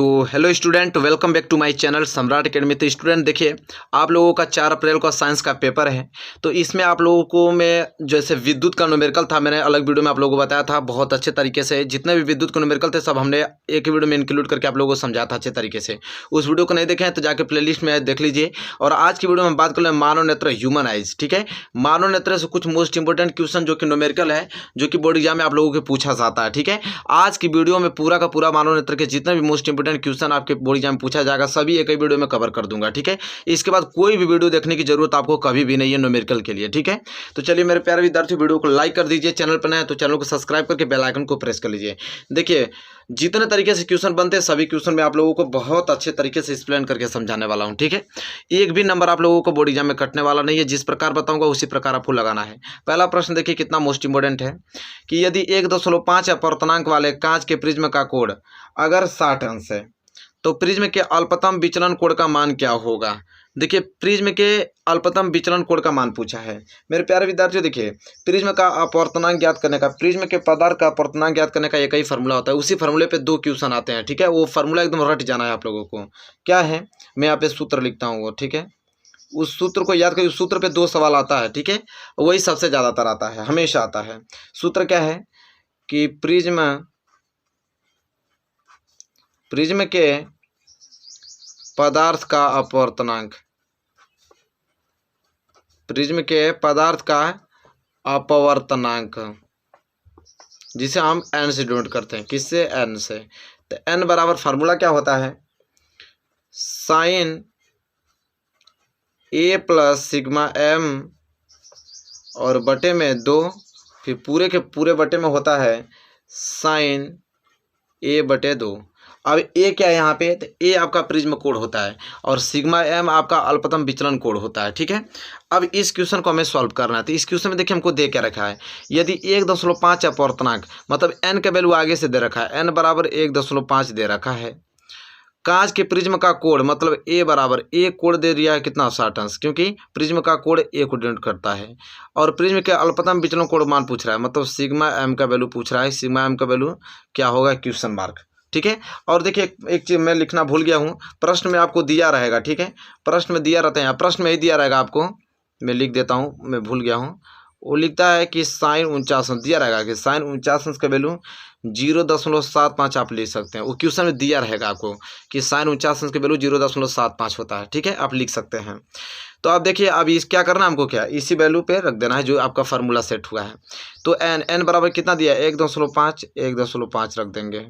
तो hello student, welcome back to my channel Samrat academy. तो student देखिए, आप लोगों का 4 अप्रैल को साइंस का पेपर है। तो इसमें आप लोगों को मैं जैसे विद्युत का न्यूमेरिकल था, मैंने अलग वीडियो में आप लोगों को बताया था बहुत अच्छे तरीके से। जितने भी विद्युत के न्यूमेरिकल थे सब हमने एक ही वीडियो में इंक्लूड करके आप लोगों को समझाया था अच्छे तरीके से। उस वीडियो को नहीं देखे हैं तो जाके प्लेलिस्ट में देख लीजिए। और आज की वीडियो में बात कर लें मानव नेत्र, ह्यूमन आइज। ठीक है, मानव नेत्र से कुछ मोस्ट इंपोर्टेंट क्वेश्चन जो कि न्यूमेरिकल है, जो कि बोर्ड एग्जाम में आप लोगों को पूछा जाता है। ठीक है, आज की वीडियो में पूरा का पूरा मानव नेत्र के जितने भी मोस्ट इंपोर्टेंट क्वेश्चन आपके बोर्ड एग्जाम में पूछा जाएगा सभी एक ही वीडियो में कवर कर दूंगा। ठीक है, इसके बाद कोई भी वीडियो देखने की जरूरत आपको कभी भी नहीं है न्यूमेरिकल के लिए। ठीक है, तो चलिए मेरे प्यारे विद्यार्थी, वीडियो को लाइक कर दीजिए, चैनल पर नए हैं तो चैनल को सब्सक्राइब करके बेल आइकन को प्रेस कर लीजिए। देखिए, जितने तरीके से क्वेश्चन बनते हैं सभी क्वेश्चन में आप लोगों को बहुत अच्छे तरीके से एक्सप्लेन करके समझाने वाला हूं। ठीक है, एक भी नंबर आप लोगों को बोर्ड एग्जाम में कटने वाला नहीं है। जिस प्रकार बताऊंगा उसी प्रकार आपको लगाना है। पहला प्रश्न देखिए कितना मोस्ट इंपोर्टेंट है कि यदि 1.5 अपर्तनांक वाले कांच के प्रिज्म का कोण अगर 60 अंश है तो प्रिज्म के अल्पतम विचलन कोण का मान क्या होगा। देखिए, प्रिज्म के अल्पतम विचलन कोण का मान पूछा है मेरे प्यारे विद्यार्थियों। देखिए, प्रिज्म का अपवर्तनांक ज्ञात करने का, प्रिज्म के पदार्थ का अपवर्तनांक ज्ञात करने का एक ही फार्मूला होता है। उसी फार्मूले पे 2 क्वेश्चन आते हैं। ठीक है, वो फार्मूला एकदम रट जाना है आप लोगों को। क्या है, मैं यहाँ पे सूत्र लिखता हूँ वो। ठीक है, उस सूत्र को याद करिए। उस सूत्र पे 2 सवाल आता है। ठीक है, वही सबसे ज़्यादातर आता है, हमेशा आता है। सूत्र क्या है कि प्रिज्म के पदार्थ का अपवर्तनांक, प्रिज्म के पदार्थ का अपवर्तनांक, जिसे हम n से डिनोट करते हैं। किससे? n से। तो n बराबर फार्मूला क्या होता है, sine a plus sigma m और बटे में 2, फिर पूरे के पूरे बटे में होता है साइन a बटे 2। अब ए क्या है यहाँ पे, तो ए आपका प्रिज्म कोण होता है और सिग्मा एम आपका अल्पतम विचलन कोण होता है। ठीक है, अब इस क्वेश्चन को हमें सॉल्व करना है। तो इस क्वेश्चन में देखिए हमको दे क्या रखा है, यदि 1.5 अपवर्तनांक मतलब एन का वैल्यू आगे से दे रखा है, एन बराबर 1.5 दे रखा है। कांच के प्रिज्म का कोण मतलब ए बराबर, ए कोण दे दिया है कितना, 60 अंश, क्योंकि प्रिज्म का कोण ए को डिनोट करता है। और प्रिज्म के अल्पतम विचलन कोण मान पूछ रहा है, मतलब सिग्मा एम का वैल्यू पूछ रहा है। सिग्मा एम का वैल्यू क्या होगा, क्वेश्चन मार्क। ठीक है, और देखिए एक चीज़ मैं लिखना भूल गया हूँ, प्रश्न में आपको दिया रहेगा। ठीक है, प्रश्न में दिया रहता है, प्रश्न में ही दिया रहेगा आपको, मैं लिख देता हूँ, मैं भूल गया हूँ। वो लिखता है कि साइन 49 अंश दिया रहेगा कि साइन 49 अंश का वैल्यू 0.75 आप ले सकते हैं। वो क्वेश्चन में दिया रहेगा आपको कि साइन 49 अंश का वैल्यू 0.75 होता है। ठीक है, आप लिख सकते हैं। तो आप देखिए, अब इस क्या करना है हमको, क्या इसी वैल्यू पे रख देना है जो आपका फार्मूला सेट हुआ है। तो एन बराबर कितना दिया है, 1.5 रख देंगे,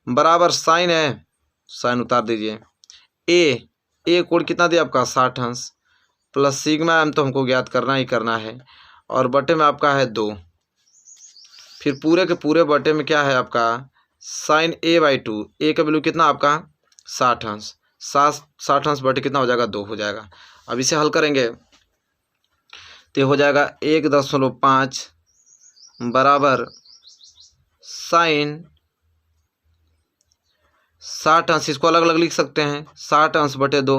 बराबर साइन है, साइन उतार दीजिए। ए कोण कितना दिया आपका, 60 अंश, प्लस सिग्मा एम तो हमको ज्ञात करना ही करना है, और बटे में आपका है 2, फिर पूरे के पूरे बटे में क्या है आपका साइन a/2। ए का वैल्यू कितना आपका 60 अंश, 60 अंश बटे कितना हो जाएगा, 2 हो जाएगा। अब इसे हल करेंगे तो हो जाएगा 1.5 बराबर साइन 60 अंश, इसको अलग अलग लिख सकते हैं, 60 अंश बटे 2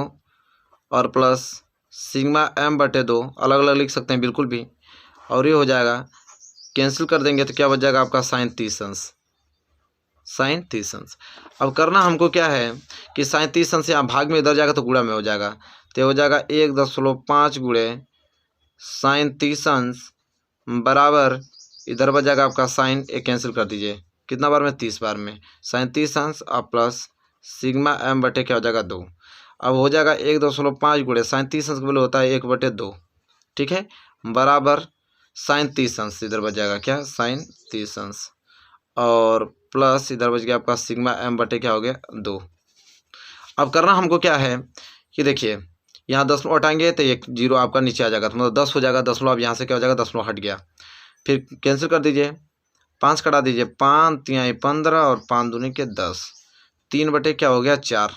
और प्लस सिग्मा एम बटे 2 अलग अलग लिख सकते हैं बिल्कुल भी। और ये हो जाएगा, कैंसिल कर देंगे तो क्या बच जाएगा आपका साइन 30 अंश, साइन 30 अंश। अब करना हमको क्या है कि साइन 30 अंश यहाँ भाग में इधर जाएगा तो गुणा में हो जाएगा, तो हो जाएगा 1.5 गुणे साइन 30 अंश बराबर, इधर बच जाएगा आपका साइन, एक कैंसिल कर दीजिए, कितना बार में, 30 बार में, साइन 30 अंश और प्लस सिग्मा एम बटे क्या हो जाएगा 2। अब हो जाएगा 1.5 गुणे साइन 30 अंश का वैल्यू होता है 1/2। ठीक है, बराबर साइन 30 अंश, इधर बच जाएगा क्या, साइन 30 अंश, और प्लस इधर बच गया आपका सिग्मा एम बटे क्या हो गया 2। अब करना हमको क्या है कि देखिए, यहाँ 10 हटाएंगे तो एक 0 आपका नीचे आ जाएगा, तो मतलब 10 हो जाएगा, 10 अब यहाँ से क्या हो जाएगा, 10 हट गया, फिर कैंसिल कर दीजिए, 5 कटा दीजिए, 5 3 15 और 5 दूनी के 10, 3 बटे क्या हो गया 4,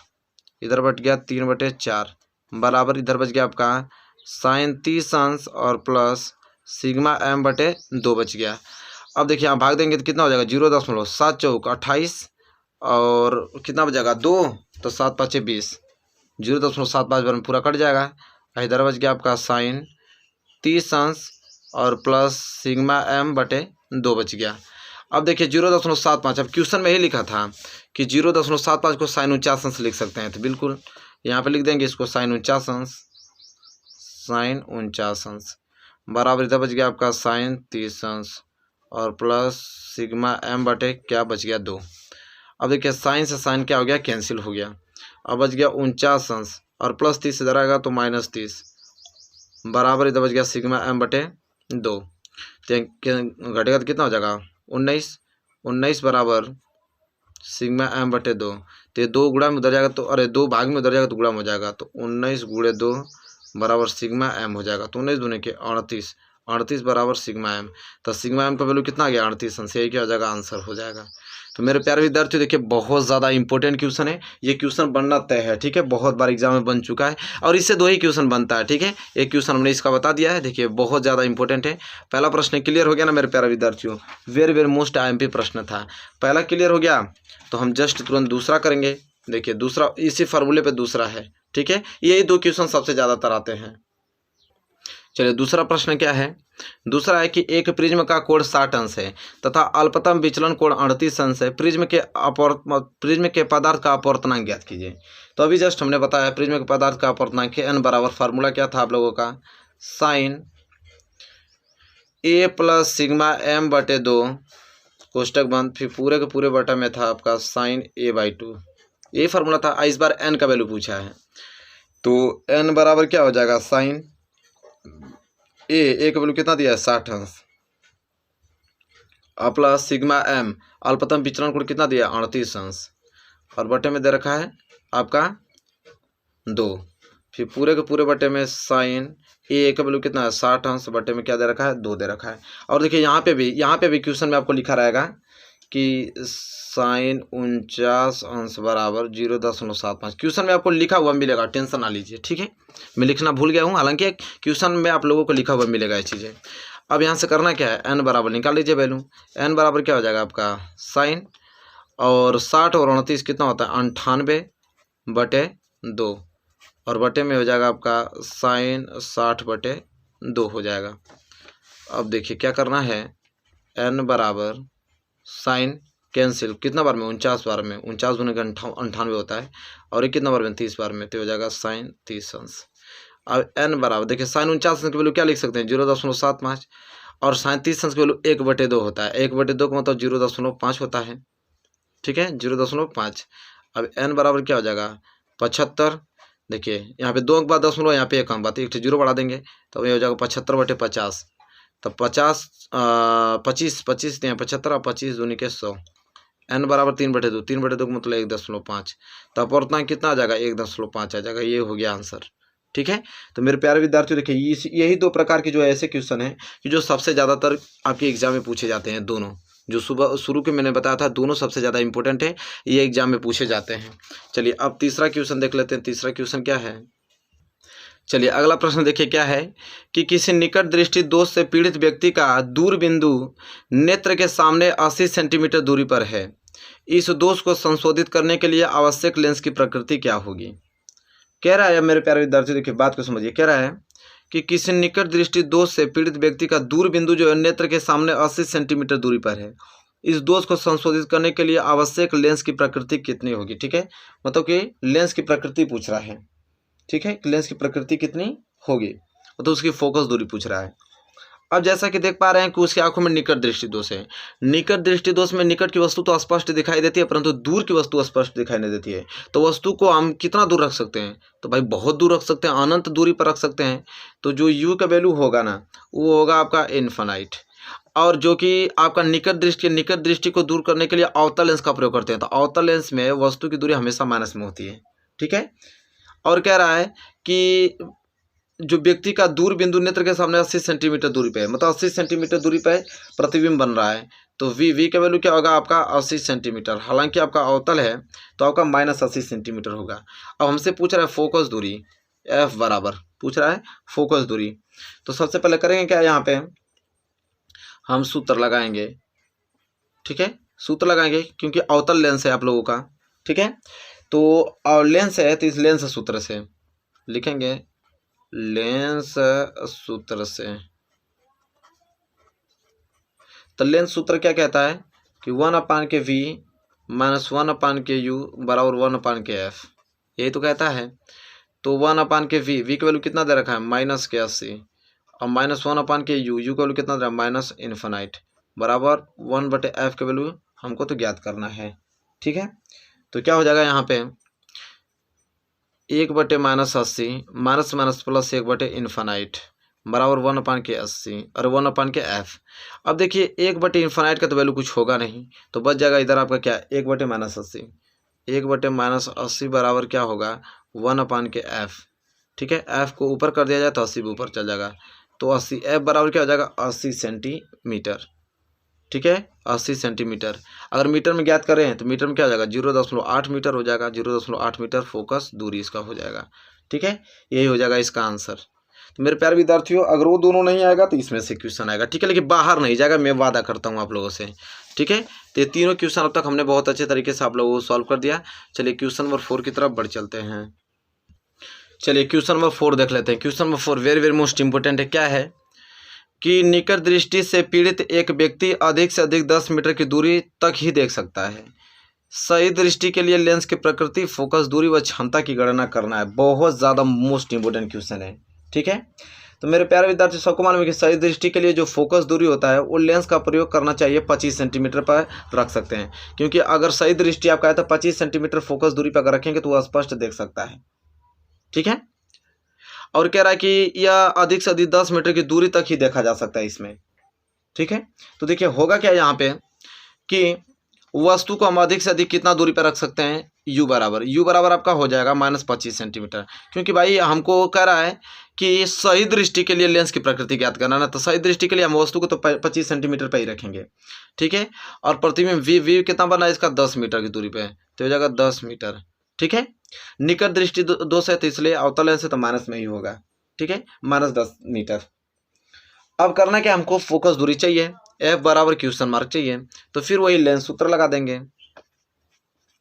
इधर बच गया 3/4 बराबर, इधर बच गया आपका साइन 30 अंश और प्लस सिग्मा एम बटे 2 बच गया। अब देखिए आप भाग देंगे तो कितना हो जाएगा, 0.7 चौक 28 और कितना बचेगा 2, तो 7 5 20, 0.75 बार में पूरा कट जाएगा। इधर बच गया आपका साइन 30 अंश और प्लस सिग्मा एम बटे 2 बच गया। अब देखिए 0.75, अब क्वेश्चन में ही लिखा था कि 0.75 को साइन 49 अंश लिख सकते हैं, तो बिल्कुल यहाँ पे लिख देंगे इसको साइन 49 अंश, साइन 49 अंश बराबर इधर बच गया आपका साइन 30 अंश और प्लस सिग्मा एम बटे क्या बच गया 2। अब देखिए साइन से साइन क्या हो गया, कैंसिल हो गया। अब बच गया 49 अंश और प्लस 30 इधर आएगा तो माइनस 30 बराबर इधर बच गया सिग्मा एम बटे 2। तो घटेगा तो कितना हो जाएगा 19 बराबर सिग्मा एम बटे 2। तो ये 2 गुणा में उधर जाएगा तो, अरे 2 भाग में उधर जाएगा तो गुणा में हो जाएगा, तो 19 गुणे 2 बराबर सिग्मा एम हो जाएगा। तो 19 दूने के 38 बराबर सिग्मा एम। तो सिग्मा एम का वैल्यू कितना आ गया 38 अंश, यही क्या हो जाएगा आंसर हो जाएगा। तो मेरे प्यारे विद्यार्थियों देखिए बहुत ज़्यादा इंपॉर्टेंट क्वेश्चन है, ये क्वेश्चन बनना तय है, ठीक है, बहुत बार एग्जाम में बन चुका है और इससे 2 ही क्वेश्चन बनता है, ठीक है। एक क्वेश्चन हमने इसका बता दिया है, देखिए बहुत ज़्यादा इंपॉर्टेंट है। पहला प्रश्न क्लियर हो गया ना मेरे प्यारे विद्यार्थियों, वेरी वेरी मोस्ट IMP प्रश्न था, पहला क्लियर हो गया तो हम जस्ट तुरंत दूसरा करेंगे। देखिए दूसरा इसी फार्मूले पे दूसरा है, ठीक है, यही 2 क्वेश्चन सबसे ज़्यादातर आते हैं। चलिए दूसरा प्रश्न क्या है, दूसरा है कि एक प्रिज्म का कोण 60 अंश है तथा अल्पतम विचलन कोण 38 अंश है, प्रिज्म के पदार्थ का अपवर्तनांक ज्ञात कीजिए। तो अभी जस्ट हमने बताया प्रिज्म के पदार्थ का अपवर्तनांक n बराबर फार्मूला क्या था आप लोगों का, sine a plus sigma m बटे 2 कोष्टक बंद, फिर पूरे के पूरे बटा में था आपका साइन a/2, ये फार्मूला था। इस बार n का वैल्यू पूछा है तो n बराबर क्या हो जाएगा साइन ए का वैल्यू कितना दिया है 60 अंश प्लस सिग्मा एम अल्पतम विचलन कोण कितना दिया 38 अंश और बटे में दे रखा है आपका 2, फिर पूरे के पूरे बटे में साइन ए का वैल्यू कितना है 60 अंश बटे में क्या दे रखा है 2 दे रखा है। और देखिए यहाँ पे भी क्वेश्चन में आपको लिखा रहेगा कि साइन 49 अंश बराबर 0.75, क्वेश्चन में आपको लिखा हुआ मिलेगा, टेंशन ना लीजिए, ठीक है, मैं लिखना भूल गया हूँ, हालांकि क्वेश्चन में आप लोगों को लिखा हुआ मिलेगा ये चीज़ें। अब यहाँ से करना क्या है, n बराबर निकाल लीजिए वैल्यू, n बराबर क्या हो जाएगा आपका साइन और 60 और 29 कितना होता है 98 बटे 2 और बटे में हो जाएगा आपका साइन 60 बटे 2 हो जाएगा। अब देखिए क्या करना है, n बराबर साइन कैंसिल कितना बार में 49 बार में, 49 दूने का 98 होता है और ये कितना बार में 30 बार में, तो हो जाएगा साइन 30 अंश। अब n बराबर देखिए साइन 49 अंश की वैल्यू क्या लिख सकते हैं 0.75 और साइन 30 अंश की वैल्यू 1/2 होता है, 1/2 का मतलब 0.5 होता है, ठीक है 0.5। अब n बराबर क्या हो जाएगा 75, देखिए यहाँ पे 2 अंक बाद दशमलव, यहाँ पे 1 अंक बाद 1 जीरो बढ़ा देंगे तो ये हो जाएगा 75/50, तो 25 दिए 75 और 25 दूनी के 100, n बराबर 3/2, 3/2 का मतलब 1.5, तो अपवर्तनांक कितना आ जाएगा 1.5 आ जाएगा, ये हो गया आंसर, ठीक है। तो मेरे प्यारे विद्यार्थियों देखिए यही 2 प्रकार के जो ऐसे क्वेश्चन हैं कि जो सबसे ज़्यादातर आपके एग्जाम में पूछे जाते हैं, दोनों जो सुबह शुरू के मैंने बताया था दोनों सबसे ज़्यादा इंपॉर्टेंट है, ये एग्जाम में पूछे जाते हैं। चलिए अब तीसरा क्वेश्चन देख लेते हैं, तीसरा क्वेश्चन क्या है। चलिए अगला प्रश्न देखिए क्या है कि किसी निकट दृष्टि दोष से पीड़ित व्यक्ति का दूर बिंदु नेत्र के सामने 80 सेंटीमीटर दूरी पर है, इस दोष को संशोधित करने के लिए आवश्यक लेंस की प्रकृति क्या होगी। कह रहा है मेरे प्यारे विद्यार्थी देखिए बात को समझिए, कह रहा है कि किसी निकट दृष्टि दोष से पीड़ित व्यक्ति का दूर बिंदु जो है नेत्र के सामने 80 सेंटीमीटर दूरी पर है, इस दोष को संशोधित करने के लिए आवश्यक लेंस की प्रकृति कितनी होगी, ठीक है, मतलब कि लेंस की प्रकृति पूछ रहा है, ठीक है, लेंस की प्रकृति कितनी होगी तो उसकी फोकस दूरी पूछ रहा है। अब जैसा कि देख पा रहे हैं कि उसकी आंखों में निकट दृष्टि दोष है, निकट दृष्टि दोष में निकट की वस्तु तो स्पष्ट दिखाई देती है परंतु दूर की वस्तु स्पष्ट दिखाई नहीं देती है, तो वस्तु को हम कितना दूर रख सकते हैं, तो भाई बहुत दूर रख सकते हैं, अनंत दूरी पर रख सकते हैं। तो जो u का वैल्यू होगा ना वो होगा आपका इन्फिनाइट, और जो कि आपका निकट दृष्टि को दूर करने के लिए अवतल लेंस का प्रयोग करते हैं, तो अवतल लेंस में वस्तु की दूरी हमेशा माइनस में होती है, ठीक है। और कह रहा है कि जो व्यक्ति का दूर बिंदु नेत्र के सामने 80 सेंटीमीटर दूरी पे है, मतलब 80 सेंटीमीटर दूरी पे प्रतिबिंब बन रहा है, तो v का वैल्यू क्या होगा आपका 80 सेंटीमीटर, हालांकि आपका अवतल है तो आपका -80 सेंटीमीटर होगा। अब हमसे पूछ रहा है फोकस दूरी, f बराबर पूछ रहा है फोकस दूरी, तो सबसे पहले करेंगे क्या, यहाँ पे हम सूत्र लगाएंगे, ठीक है, सूत्र लगाएंगे क्योंकि अवतल लेंस है आप लोगों का, ठीक है, तो लेंस है तो इस लेंस सूत्र से लिखेंगे, लेंस सूत्र से, तो लेंस सूत्र क्या कहता है कि 1/v माइनस 1/के u बराबर 1/f, यही तो कहता है। तो 1/v, v की वैल्यू कितना दे रखा है -80, और माइनस 1/के u, u की वैल्यू कितना दे रहा है -इन्फिनाइट, बराबर 1/f की वैल्यू हमको तो ज्ञात करना है। ठीक है, तो क्या हो जाएगा यहाँ पे 1/-80 माइनस माइनस प्लस 1/इन्फिनाइट बराबर 1/80 और 1/f। अब देखिए 1/इन्फिनाइट का तो वैल्यू कुछ होगा नहीं, तो बच जाएगा इधर आपका क्या 1/-80, 1/-80 बराबर क्या होगा 1/f। ठीक है, f को ऊपर कर दिया जाए तो 80 भी ऊपर चल जाएगा, तो 80 f बराबर क्या हो जाएगा 80 सेंटीमीटर। ठीक है, 80 सेंटीमीटर। अगर मीटर में ज्ञात करें तो मीटर में क्या हो जाएगा 0.8 मीटर हो जाएगा, 0.8 मीटर फोकस दूरी इसका हो जाएगा। ठीक है, यही हो जाएगा इसका आंसर। तो मेरे प्यारे विद्यार्थियों, अगर वो दोनों नहीं आएगा तो इसमें से क्वेश्चन आएगा। ठीक है, लेकिन बाहर नहीं जाएगा, मैं वादा करता हूँ आप लोगों से। ठीक है, तो ये तीनों क्वेश्चन अब तक हमने बहुत अच्छे तरीके से आप लोगों को सॉल्व कर दिया। चलिए क्वेश्चन नंबर 4 की तरफ बढ़ चलते हैं। चलिए क्वेश्चन नंबर 4 देख लेते हैं। Question number 4 very very most important है। क्या है कि निकट दृष्टि से पीड़ित एक व्यक्ति अधिक से अधिक 10 मीटर की दूरी तक ही देख सकता है। सही दृष्टि के लिए लेंस की प्रकृति, फोकस दूरी व क्षमता की गणना करना है। बहुत ज़्यादा मोस्ट इंपोर्टेंट क्वेश्चन है। ठीक है, तो मेरे प्यारे विद्यार्थी सबको मालूम है कि सही दृष्टि के लिए जो फोकस दूरी होता है वो लेंस का प्रयोग करना चाहिए 25 सेंटीमीटर पर रख सकते हैं, क्योंकि अगर सही दृष्टि आपका है तो 25 सेंटीमीटर फोकस दूरी पर अगर रखेंगे तो वह स्पष्ट देख सकता है। ठीक है, और कह रहा है कि यह अधिक से अधिक 10 मीटर की दूरी तक ही देखा जा सकता है इसमें। ठीक है, तो देखिए होगा क्या यहाँ पे कि वस्तु को हम अधिक से अधिक कितना दूरी पर रख सकते हैं, u बराबर आपका हो जाएगा -25 सेंटीमीटर, क्योंकि भाई हमको कह रहा है कि सही दृष्टि के लिए लेंस की प्रकृति ज्ञात करना ना, तो सही दृष्टि के लिए हम वस्तु को तो 25 सेंटीमीटर पर ही रखेंगे। ठीक है, और प्रतिबिंब v कितना बना है इसका 10 मीटर की दूरी पे, तो हो जाएगा 10 मीटर। ठीक है, निकट दृष्टि दोष है तो इसलिए अवतल लेंस है तो माइनस में ही होगा। ठीक है, -10 मीटर। अब करना क्या, हमको फोकस दूरी चाहिए, f बराबर क्वेश्चन मार्क चाहिए, तो फिर वही लेंस सूत्र लगा देंगे।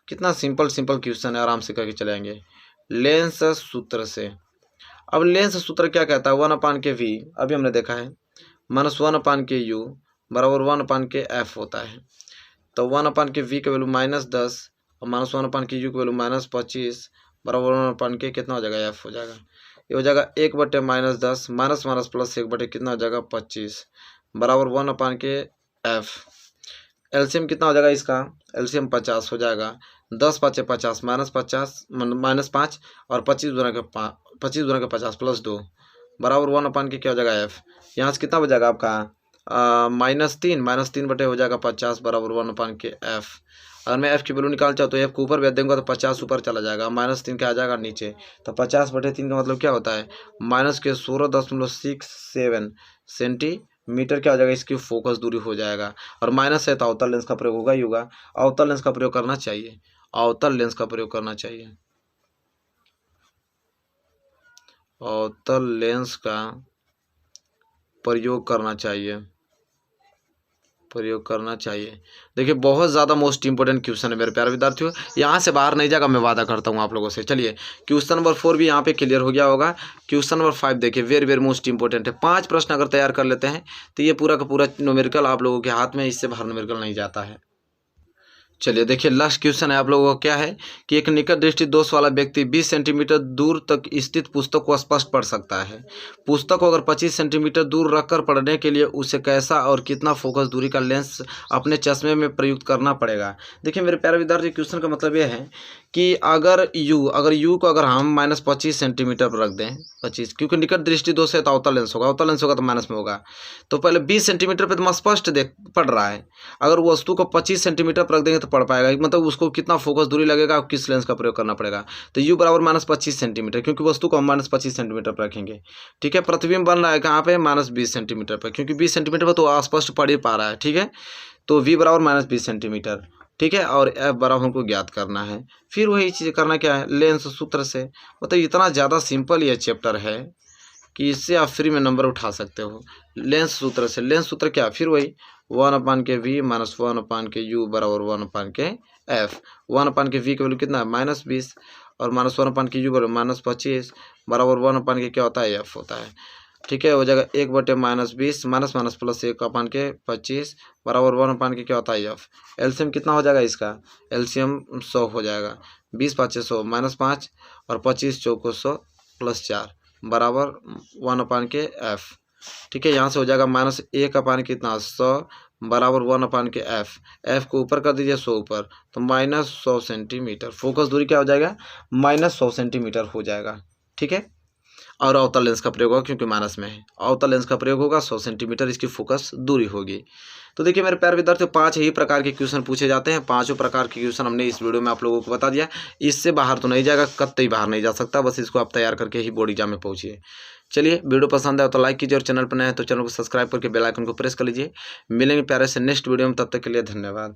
कितना सिंपल क्वेश्चन है, आराम से करके चलेंगे लेंस सूत्र से। अब लेंस सूत्र क्या कहता है 1/v, अभी हमने देखा है, -1/u बराबर 1/f होता है। तो 1/v की वैल्यू -10 और -1/u की वैल्यू -25 बराबर 1/के कितना हो जाएगा f हो जाएगा। ये हो जाएगा 1/-10 माइनस माइनस प्लस 1/, कितना हो जाएगा 25 बराबर 1/के f। एलसीएम कितना हो जाएगा इसका, एलसीएम 50 हो जाएगा। 10 × 5 = 50 -5 और 25 × 50 प्लस 2 बराबर 1/के क्या हो जाएगा f। यहाँ से कितना हो जाएगा आपका -3 बटे हो जाएगा 50 बराबर 1/के f। अगर मैं f की वैल्यू निकाल चाहूँ तो f को ऊपर भेज देंगे तो 50 ऊपर चला जाएगा, -3 क्या आ जाएगा नीचे, तो 50/3 का मतलब क्या होता है -16.67 सेंटीमीटर क्या हो जाएगा, इसकी फोकस दूरी हो जाएगा। और माइनस है तो अवतल लेंस का प्रयोग होगा ही होगा, अवतल लेंस का प्रयोग करना चाहिए, अवतल लेंस का प्रयोग करना चाहिए, अवतल लेंस का प्रयोग करना चाहिए। देखिए बहुत ज़्यादा मोस्ट इंपोर्टेंट क्वेश्चन है मेरे प्यारे विद्यार्थियों, यहाँ से बाहर नहीं जाएगा, मैं वादा करता हूँ आप लोगों से। चलिए क्वेश्चन नंबर 4 भी यहाँ पे क्लियर हो गया होगा। क्वेश्चन नंबर 5 देखिए वेरी वेरी मोस्ट इंपोर्टेंट है। 5 प्रश्न अगर तैयार कर लेते हैं तो ये पूरा का पूरा न्यूमेरिकल आप लोगों के हाथ में, इससे बाहर न्यूमेरिकल नहीं जाता है। चलिए देखिए लास्ट क्वेश्चन है आप लोगों को, क्या है कि एक निकट दृष्टि दोष वाला व्यक्ति 20 सेंटीमीटर दूर तक स्थित पुस्तक को स्पष्ट पढ़ सकता है। पुस्तक को अगर 25 सेंटीमीटर दूर रखकर पढ़ने के लिए उसे कैसा और कितना फोकस दूरी का लेंस अपने चश्मे में प्रयुक्त करना पड़ेगा। देखिए मेरे प्यारे विद्यार्थी, क्वेश्चन का मतलब यह है कि अगर u को अगर हम -25 सेंटीमीटर पर रख दें, 25, क्योंकि निकट दृष्टि दोष है तो अवतल लेंस होगा, अवतल लेंस होगा तो माइनस में होगा, तो पहले 20 सेंटीमीटर पर तो स्पष्ट पढ़ रहा है। अगर वस्तु को 25 सेंटीमीटर पर रख देंगे तो पढ़ पाएगा, मतलब उसको कितना फोकस दूरी लगेगा और किस लेंस का प्रयोग करना पड़ेगा। तो u बराबर -25 सेंटीमीटर, क्योंकि वस्तु को हम -25 सेंटीमीटर पर रखेंगे। ठीक है, प्रतिबिंब बन रहा है कहाँ पे -20 सेंटीमीटर पर, क्योंकि 20 सेंटीमीटर पर तो अस्पष्ट पढ़ ही पा रहा है। ठीक है, तो v बराबर -20 सेंटीमीटर। ठीक है, और f बराबर हमको ज्ञात करना है। फिर वही चीज़ करना क्या है, लेंस सूत्र से। मतलब इतना ज़्यादा सिंपल ये चैप्टर है कि इससे आप फ्री में नंबर उठा सकते हो। लेंस सूत्र से, लेंस सूत्र क्या, फिर वही 1/v माइनस 1/के u बराबर 1/के f। 1/के v की वैल्यू कितना है -20 और -1/के u बराबर -25 बराबर 1/के क्या होता है f होता है। ठीक है, हो जाएगा 1/-20 माइनस माइनस प्लस 1/25 बराबर 1/के क्या होता है एफ। एलसीएम कितना हो जाएगा इसका, एलसीएम 100 हो जाएगा। 20×5 100 -5 और 25 चौको 100 + 4 बराबर 1/के एफ। ठीक है, यहाँ से हो जाएगा -1/, कितना 100 बराबर 1/के एफ। एफ को ऊपर कर दीजिए 100 ऊपर, तो -100 सेंटीमीटर। फोकस दूरी क्या हो जाएगा, -100 सेंटीमीटर हो जाएगा। ठीक है, और अवतल लेंस का प्रयोग होगा क्योंकि माइनस में है। अवतल लेंस का प्रयोग होगा, 100 सेंटीमीटर इसकी फोकस दूरी होगी। तो देखिए मेरे प्यारे विद्यार्थियों, 5 ही प्रकार के क्वेश्चन पूछे जाते हैं। 5 प्रकार के क्वेश्चन हमने इस वीडियो में आप लोगों को बता दिया। इससे बाहर तो नहीं जाएगा, कतई बाहर नहीं जा सकता। बस इसको आप तैयार करके ही बोर्ड एग्जाम में पहुंचिए। चलिए, वीडियो पसंद आए तो लाइक कीजिए, और चैनल पर नए हैं तो चैनल को सब्सक्राइब करके बेल आइकन को प्रेस कर लीजिए। मिलेंगे प्यारे से नेक्स्ट वीडियो में, तब तक के लिए धन्यवाद।